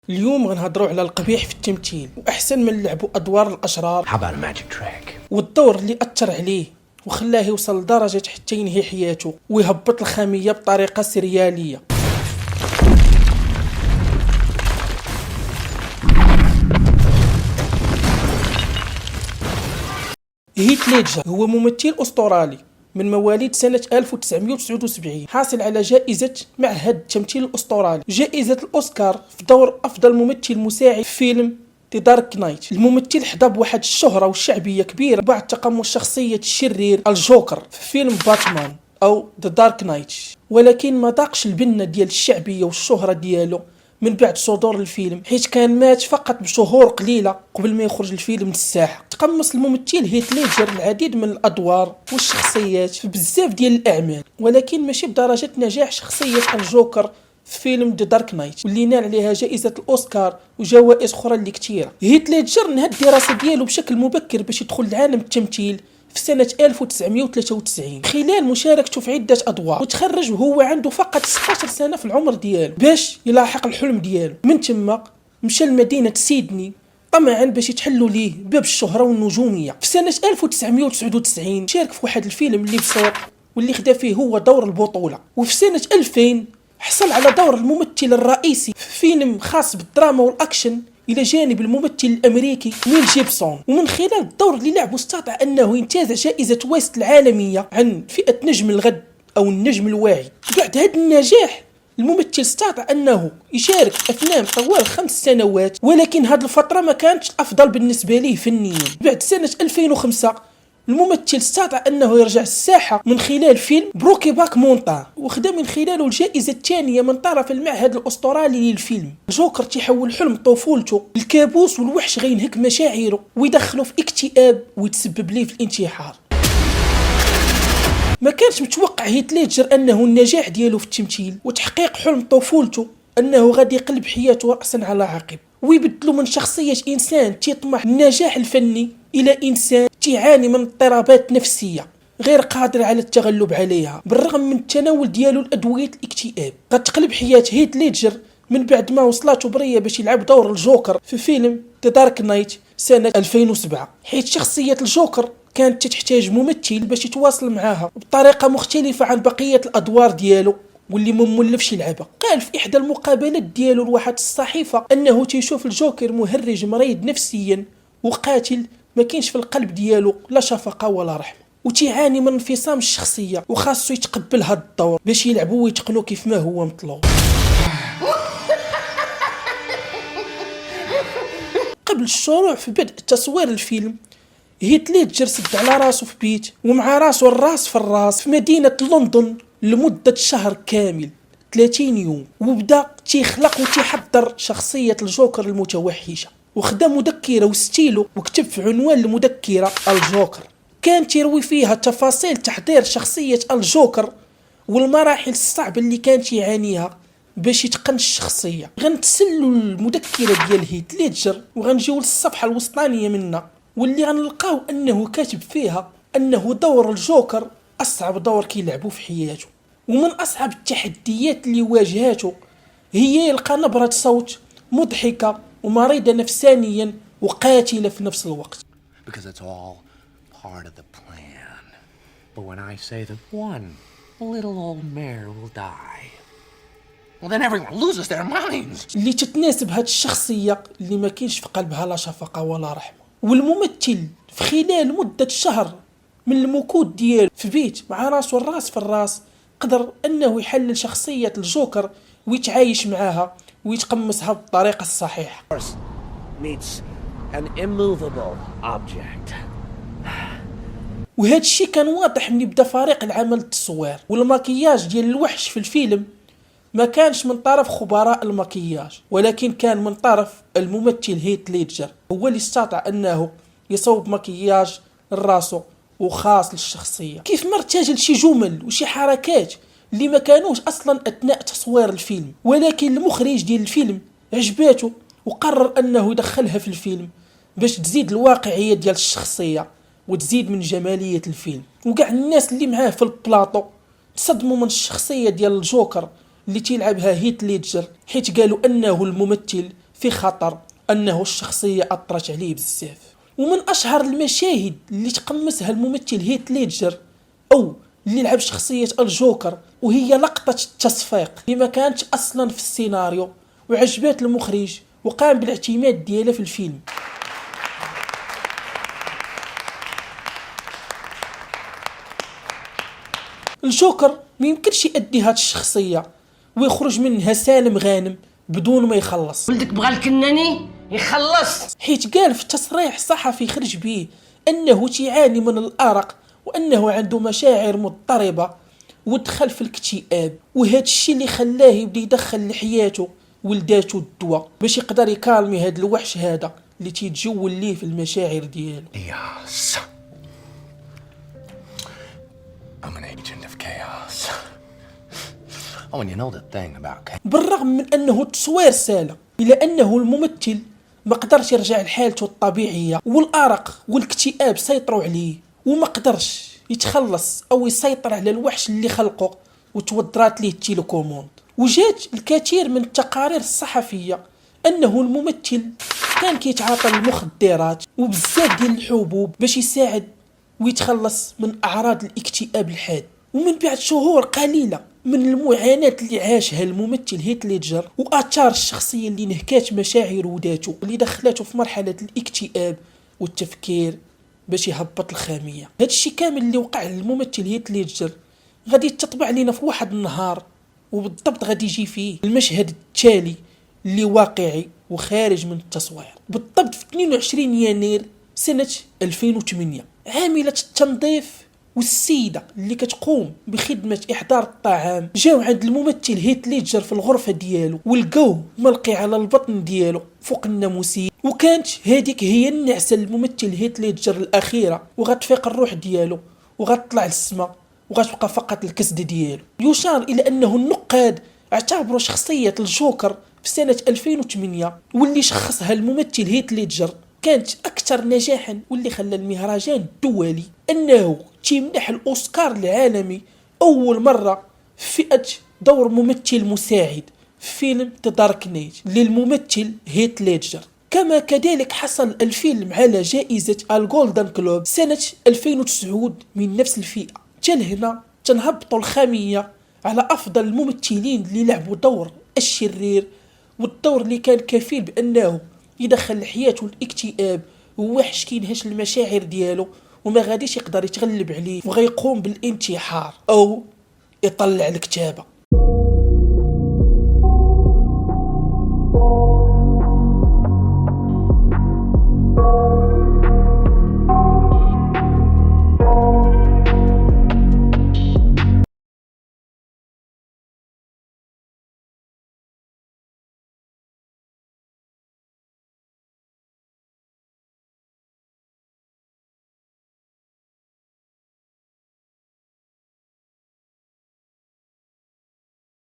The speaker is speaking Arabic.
اليوم غنهضروا على القبيح في التمثيل واحسن من لعبوا ادوار الاشرار. How about a magic trick? والدور اللي اثر عليه وخلاه يوصل لدرجه حتى ينهي حياته ويهبط الخاميه بطريقه سرياليه. هيث ليدجر هو ممثل أسترالي من مواليد سنة 1979، حاصل على جائزة معهد التمثيل الأسترالي، جائزة الأوسكار في دور أفضل ممثل مساعد في فيلم The Dark Knight. الممثل حظى بواحد الشهرة والشعبية كبيرة بعد تقمص شخصية الشرير الجوكر في فيلم باتمان أو The Dark Knight، ولكن ما ضاقش البنة ديال الشعبية والشهرة ديالو من بعد صدور الفيلم، حيث كان مات فقط بشهور قليلة قبل ما يخرج الفيلم للساحة. تقمص الممثل هيث ليدجر العديد من الأدوار والشخصيات في بزاف ديال الأعمال، ولكن ماشي بدرجة نجاح شخصية الجوكر في فيلم The Dark Knight واللي نال عليها جائزة الأوسكار وجوائز أخرى اللي كتيرة. هيث ليدجر نهى الدراسة ديالو بشكل مبكر باش يدخل لعالم التمثيل في سنة 1993 خلال مشاركته في عدة أدوار، وتخرج وهو عنده فقط 16 سنة في العمر ديالو باش يلاحق الحلم ديالو. من تما مشى لمدينة سيدني طمعا باش يتحلوا ليه باب الشهرة والنجومية. في سنة 1999 شارك في واحد الفيلم اللي بسيط واللي خدا فيه هو دور البطولة، وفي سنة 2000 حصل على دور الممثل الرئيسي في فيلم خاص بالدراما والأكشن إلى جانب الممثل الأمريكي ميل جيبسون، ومن خلال الدور اللي لعبه استطاع أنه ينتزع جائزة ويست العالمية عن فئة نجم الغد أو النجم الواعي. بعد هذا النجاح الممثل استطاع أنه يشارك في أفلام طوال 5 سنوات، ولكن هذه الفترة ما كانتش أفضل بالنسبة ليه فنيا. بعد سنة 2005 الممثل استطاع أنه يرجع الساحة من خلال فيلم بروكي باك مونتان، وخدا من خلاله الجائزة الثانية من طرف المعهد الأسترالي للفيلم. جوكر تيحول حلم طفولته الكابوس والوحش غينهك مشاعره ويدخله في اكتئاب ويتسبب ليه في الانتحار. ما كانش متوقع هيث ليدجر أنه النجاح ديالو في التمثيل وتحقيق حلم طفولته أنه غادي يقلب حياته رأسا على عقب ويبدلوا من شخصية إنسان تيطمح النجاح الفني إلى إنسان تعاني من اضطرابات نفسية غير قادر على التغلب عليها بالرغم من التناول ديالو لأدوية الاكتئاب. قد تقلب حياة هيث ليدجر من بعد ما وصلته برية باش يلعب دور الجوكر في فيلم The Dark Knight سنة 2007، حيث شخصية الجوكر كانت تحتاج ممثل باش يتواصل معاها بطريقة مختلفة عن بقية الأدوار ديالو واللي مملفش يلعبها. قال في إحدى المقابلات ديالو لواحد الصحيفة أنه تيشوف الجوكر مهرج مريض نفسيا وقاتل ما كاينش في القلب ديالو لا شفقة ولا رحمة، وتيعاني من انفصام الشخصية وخاصو يتقبل هذا الدور باش يلعبوا ويتقنوا كيف ما هو مطلوب. قبل الشروع في بدء تصوير الفيلم هيث ليدجر سد على راسه في بيت ومع راسه الراس في الراس في مدينة لندن لمدة شهر كامل 30 يوم، وبدا تيخلق وتيحضر شخصية الجوكر المتوحشة، وخدا مذكرة وستيلو وكتب في عنوان المذكرة الجوكر. كان تيروي فيها تفاصيل تحضير شخصية الجوكر والمراحل الصعبة اللي كانت يعانيها باش يتقن الشخصية. غنتسلوا المذكرة ديال هيث ليدجر وغنجيو للصفحة الوسطانية منها واللي غنلقاو أنه كاتب فيها أنه دور الجوكر أصعب دور كيلعبو في حياته، ومن أصعب التحديات اللي واجهاته هي يلقى نبرة صوت مضحكة ومريضة نفسانيا وقاتلة في نفس الوقت. Because it's all part of the plan. But when I say that one little old mare will die, well then everyone loses their minds. اللي تتناسب هاد الشخصية اللي ما كاينش في قلبها لا شفقة ولا رحمة. والممثل في خلال مدة شهر من المكوث ديالو في بيت مع راسه الراس في الراس قدر أنه يحلل شخصية الجوكر ويتعايش معها ويتقمصها بالطريقة الصحيحة. Meets an immovable object. وهذا الشيء كان واضح من يبدا فريق العمل التصوير، والماكياج ديال الوحش في الفيلم ما كانش من طرف خبراء الماكياج ولكن كان من طرف الممثل هيث ليدجر، هو اللي استطاع أنه يصوب ماكياج الراسو وخاص للشخصية، كيف ما ارتجل شي جمل وشي حركات اللي ما كانوش أصلا أثناء تصوير الفيلم، ولكن المخرج ديال الفيلم عجباته وقرر أنه يدخلها في الفيلم باش تزيد الواقعية ديال الشخصية وتزيد من جمالية الفيلم. وقع الناس اللي معاه في البلاطو تصدموا من الشخصية ديال الجوكر اللي تيلعبها هيث ليدجر، حيث قالوا أنه الممثل في خطر أنه الشخصية أثرت عليه بزاف. ومن أشهر المشاهد اللي تقمصها الممثل هيث ليدجر أو اللي لعب شخصية الجوكر وهي لقطة التصفيق اللي ما كانتش أصلا في السيناريو وعجبات المخرج وقام بالاعتماد ديالها في الفيلم. الجوكر ما يمكنش يأدي هاد الشخصية ويخرج منها سالم غانم بدون ما يخلص. ولدك بغى الكناني يخلص، حيت قال في تصريح صحفي خرج به أنه تعاني من الأرق وأنه عنده مشاعر مضطربة ودخل في الاكتئاب، وهذا الشيء اللي خلاه يبدا يدخل لحياته ولداته الدواء باش يقدر يكالمي هذا الوحش هذا اللي تيتجول ليه في المشاعر ديالو. Chaos. I'm an agent of chaos. Oh, and you know the thing about chaos. بالرغم من أنه التصوير سالة إلا أنه الممثل ما قدرش يرجع لحالته الطبيعية والأرق والاكتئاب سيطروا عليه وما قدرش يتخلص أو يسيطر على الوحش اللي خلقه وتودرات ليه التيليكوموند. وجات الكثير من التقارير الصحفية أنه الممثل كان كيتعاطى المخدرات وبزاف ديال الحبوب باش يساعد ويتخلص من أعراض الاكتئاب الحاد. ومن بعد شهور قليلة من المعاناة اللي عاشها الممثل هيث ليدجر وآثار الشخصية اللي نهكات مشاعر وذاته اللي دخلته في مرحلة الاكتئاب والتفكير باش يهبط الخامية. هذا الشيء كامل اللي وقع للممثل هيث ليدجر غادي تطبع لينا في واحد النهار، وبالضبط غادي يجي فيه المشهد التالي اللي واقعي وخارج من التصوير. بالضبط في 22 يناير سنة 2008 عاملة التنظيف والسيدة اللي كتقوم بخدمة إحضار الطعام جاو عند الممثل هيث ليدجر في الغرفة ديالو ولقوه ملقي على البطن ديالو فوق الناموسية، وكانت هذيك هي النعسة الممثل هيث ليدجر الأخيرة وغتفيق الروح ديالو وغتطلع للسما وغتبقى فقط الكسد ديالو. يشار إلى أنه النقاد اعتبروا شخصية الجوكر في سنة 2008 واللي شخصها الممثل هيث ليدجر كانت أكثر نجاحا واللي خلى المهرجان الدولي أنه تمنح الأوسكار العالمي أول مرة في فئة دور ممثل مساعد في فيلم The Dark Knight للممثل هيث ليدجر. كما كذلك حصل الفيلم على جائزة الجولدن كلوب سنة 2009 من نفس الفئة. هنا تنهبطوا الخامية على أفضل الممثلين اللي لعبوا دور الشرير والدور اللي كان كفيل بأنه يدخل حياته الاكتئاب ووحش كينهش المشاعر ديالو وما غاديش يقدر يتغلب عليه وغيقوم بالانتحار أو يطلع الكتابة.